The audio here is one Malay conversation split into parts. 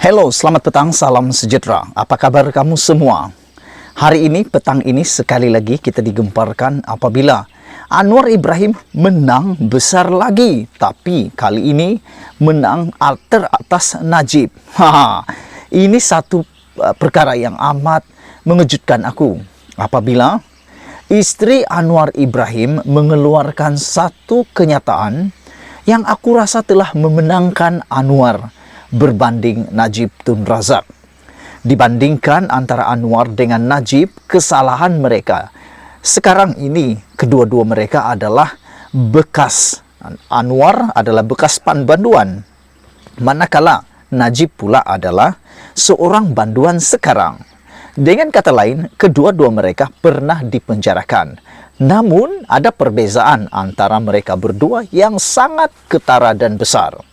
Halo, selamat petang, salam sejahtera. Apa kabar kamu semua? Hari ini, petang ini sekali lagi kita digemparkan apabila Anwar Ibrahim menang besar lagi. Tapi kali ini menang teratas Najib. Ini satu perkara yang amat mengejutkan aku. Apabila istri Anwar Ibrahim mengeluarkan satu kenyataan yang aku rasa telah memenangkan Anwar berbanding Najib Tun Razak. Dibandingkan antara Anwar dengan Najib, kesalahan mereka sekarang ini kedua-dua mereka adalah bekas. Anwar adalah bekas panbanduan, manakala Najib pula adalah seorang banduan sekarang. Dengan kata lain, kedua-dua mereka pernah dipenjarakan. Namun ada perbezaan antara mereka berdua yang sangat ketara dan besar.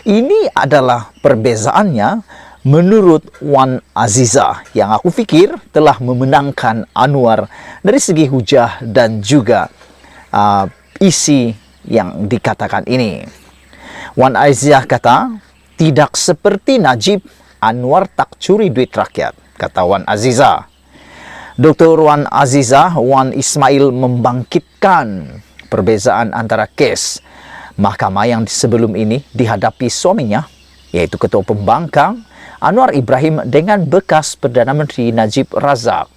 Ini adalah perbezaannya menurut Wan Azizah yang aku fikir telah memenangkan Anwar dari segi hujah dan juga isi yang dikatakan ini. Wan Azizah kata, tidak seperti Najib, Anwar tak curi duit rakyat, kata Wan Azizah. Dr. Wan Azizah, Wan Ismail membangkitkan perbezaan antara kes mahkamah yang sebelum ini dihadapi suaminya, yaitu Ketua Pembangkang Anwar Ibrahim dengan bekas Perdana Menteri Najib Razak.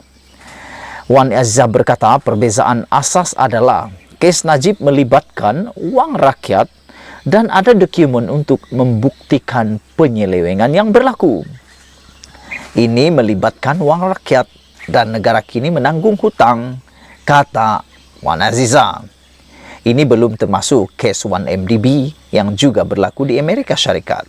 Wan Azizah berkata perbezaan asas adalah kes Najib melibatkan uang rakyat dan ada dokumen untuk membuktikan penyelewengan yang berlaku. Ini melibatkan uang rakyat dan negara kini menanggung hutang, kata Wan Azizah. Ini belum termasuk kes 1MDB yang juga berlaku di Amerika Syarikat.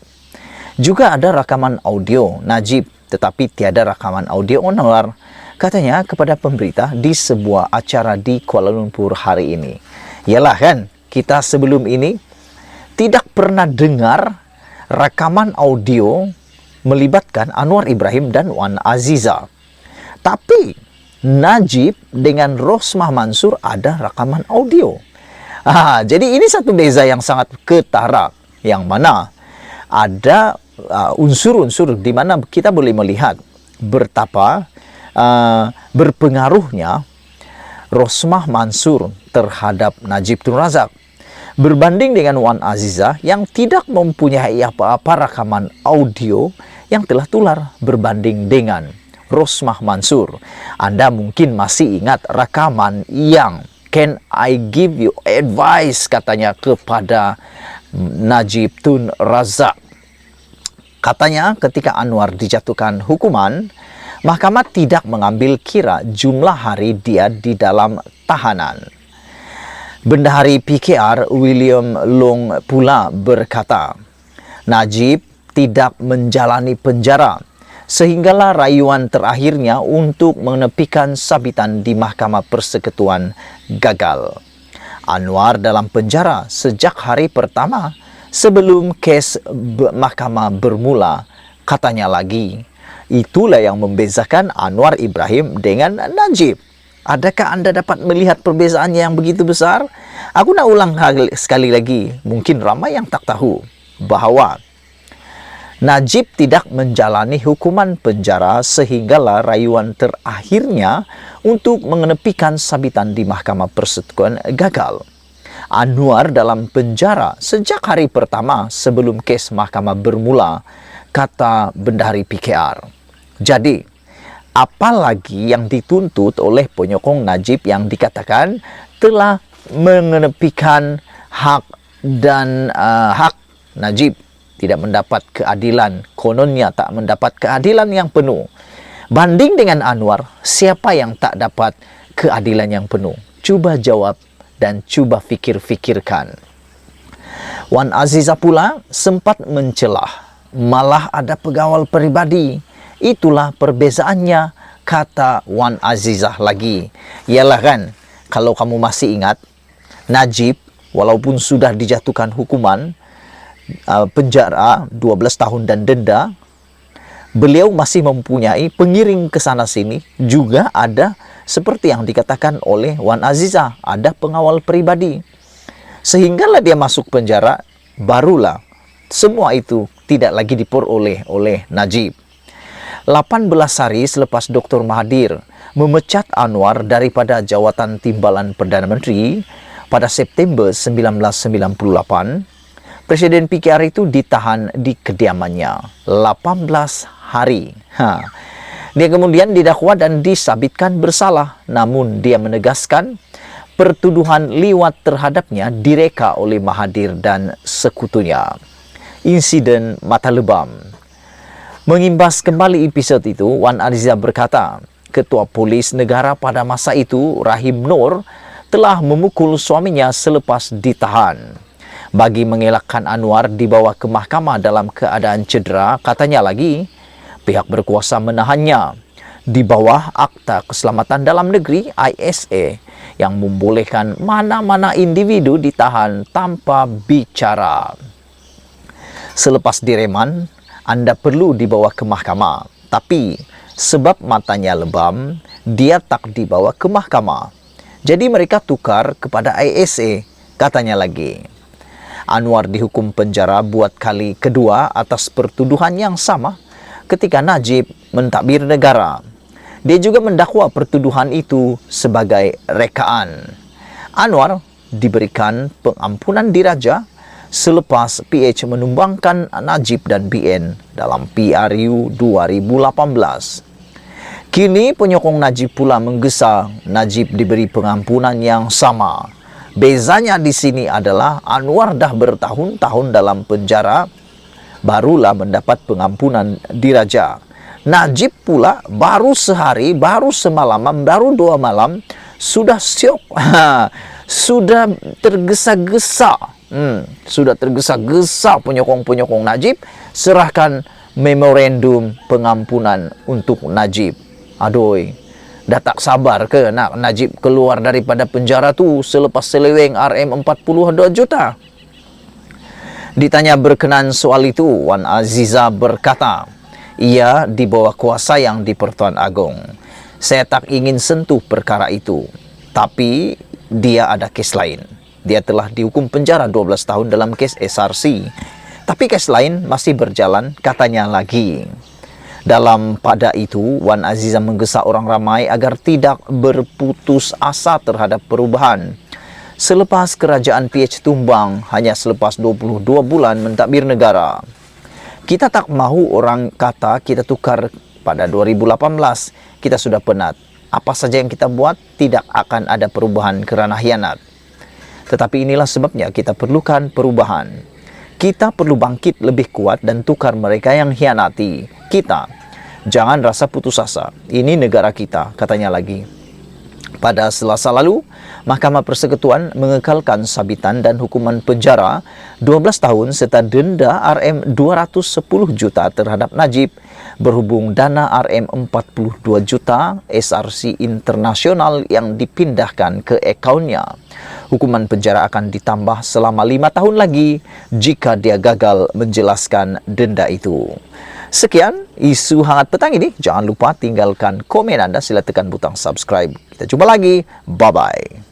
Juga ada rakaman audio Najib, tetapi tiada rakaman audio Anwar, katanya kepada pemberita di sebuah acara di Kuala Lumpur hari ini. Yalah kan, kita sebelum ini tidak pernah dengar rakaman audio melibatkan Anwar Ibrahim dan Wan Azizah. Tapi Najib dengan Rosmah Mansur ada rakaman audio. Jadi ini satu beza yang sangat ketara, yang mana ada unsur-unsur di mana kita boleh melihat betapa berpengaruhnya Rosmah Mansur terhadap Najib Tun Razak berbanding dengan Wan Azizah yang tidak mempunyai apa-apa rakaman audio yang telah tular berbanding dengan Rosmah Mansur. Anda mungkin masih ingat rakaman yang "Can I give you advice?" katanya kepada Najib Tun Razak. Katanya ketika Anwar dijatuhkan hukuman, mahkamah tidak mengambil kira jumlah hari dia di dalam tahanan. Bendahari PKR William Long pula berkata, Najib tidak menjalani penjara, sehinggalah rayuan terakhirnya untuk menepikan sabitan di Mahkamah Persekutuan gagal. Anwar dalam penjara sejak hari pertama sebelum kes mahkamah bermula, katanya lagi. Itulah yang membezakan Anwar Ibrahim dengan Najib. Adakah Anda dapat melihat perbezaannya yang begitu besar? Aku nak ulang sekali lagi, mungkin ramai yang tak tahu bahawa Najib tidak menjalani hukuman penjara sehinggalah rayuan terakhirnya untuk mengenepikan sabitan di Mahkamah Persekutuan gagal. Anwar dalam penjara sejak hari pertama sebelum kes mahkamah bermula, kata Bendahari PKR. Jadi, apalagi yang dituntut oleh penyokong Najib yang dikatakan telah mengenepikan hak dan hak Najib tidak mendapat keadilan, kononnya tak mendapat keadilan yang penuh. Banding dengan Anwar, siapa yang tak dapat keadilan yang penuh? Cuba jawab dan cuba fikir-fikirkan. Wan Azizah pula sempat mencelah, malah ada pegawai pribadi. Itulah perbezaannya, kata Wan Azizah lagi. Yalah kan, kalau kamu masih ingat, Najib walaupun sudah dijatuhkan hukuman penjara 12 tahun dan denda, beliau masih mempunyai pengiring ke sana sini. Juga ada seperti yang dikatakan oleh Wan Azizah, ada pengawal pribadi. Sehinggalah dia masuk penjara, barulah semua itu tidak lagi diperoleh oleh Najib. 18 hari selepas Dr. Mahathir memecat Anwar daripada jawatan Timbalan Perdana Menteri pada September 1998, Presiden PKR itu ditahan di kediamannya 18 hari. Dia kemudian didakwa dan disabitkan bersalah, namun dia menegaskan pertuduhan liwat terhadapnya direka oleh Mahathir dan sekutunya. Insiden mata lebam. Mengimbas kembali episod itu, Wan Aziza berkata, Ketua Polis Negara pada masa itu, Rahim Noor, telah memukul suaminya selepas ditahan. Bagi mengelakkan Anwar dibawa ke mahkamah dalam keadaan cedera, katanya lagi, pihak berkuasa menahannya di bawah Akta Keselamatan Dalam Negeri ISA yang membolehkan mana-mana individu ditahan tanpa bicara. Selepas direman, Anda perlu dibawa ke mahkamah, tapi sebab matanya lebam, dia tak dibawa ke mahkamah. Jadi mereka tukar kepada ISA, katanya lagi. Anwar dihukum penjara buat kali kedua atas pertuduhan yang sama ketika Najib mentadbir negara. Dia juga mendakwa pertuduhan itu sebagai rekaan. Anwar diberikan pengampunan diraja selepas PH menumbangkan Najib dan BN dalam PRU 2018. Kini penyokong Najib pula menggesa Najib diberi pengampunan yang sama. Bezanya di sini adalah Anwar dah bertahun-tahun dalam penjara, barulah mendapat pengampunan diraja. Najib pula baru sehari, baru semalam, baru 2 malam, sudah syok, sudah tergesa-gesa. Sudah tergesa-gesa penyokong-penyokong Najib serahkan memorandum pengampunan untuk Najib. Aduh, dah tak sabar ke nak Najib keluar daripada penjara tu selepas seleweng RM42 juta? Ditanya berkenan soal itu, Wan Aziza berkata, ia di bawah kuasa yang di Pertuan Agong. Saya tak ingin sentuh perkara itu, tapi dia ada kes lain. Dia telah dihukum penjara 12 tahun dalam kes SRC. Tapi kes lain masih berjalan, katanya lagi. Dalam pada itu, Wan Aziza menggesa orang ramai agar tidak berputus asa terhadap perubahan. Selepas kerajaan PH tumbang, hanya selepas 22 bulan mentadbir negara. Kita tak mahu orang kata kita tukar pada 2018. Kita sudah penat. Apa saja yang kita buat, tidak akan ada perubahan kerana khianat. Tetapi inilah sebabnya kita perlukan perubahan. Kita perlu bangkit lebih kuat dan tukar mereka yang khianati kita. Jangan rasa putus asa. Ini negara kita, katanya lagi. Pada Selasa lalu, Mahkamah Persekutuan mengekalkan sabitan dan hukuman penjara 12 tahun serta denda RM210 juta terhadap Najib berhubung dana RM42 juta SRC internasional yang dipindahkan ke akaunnya. Hukuman penjara akan ditambah selama 5 tahun lagi jika dia gagal menjelaskan denda itu. Sekian isu hangat petang ini. Jangan lupa tinggalkan komen Anda. Sila tekan butang subscribe. Kita jumpa lagi. Bye-bye.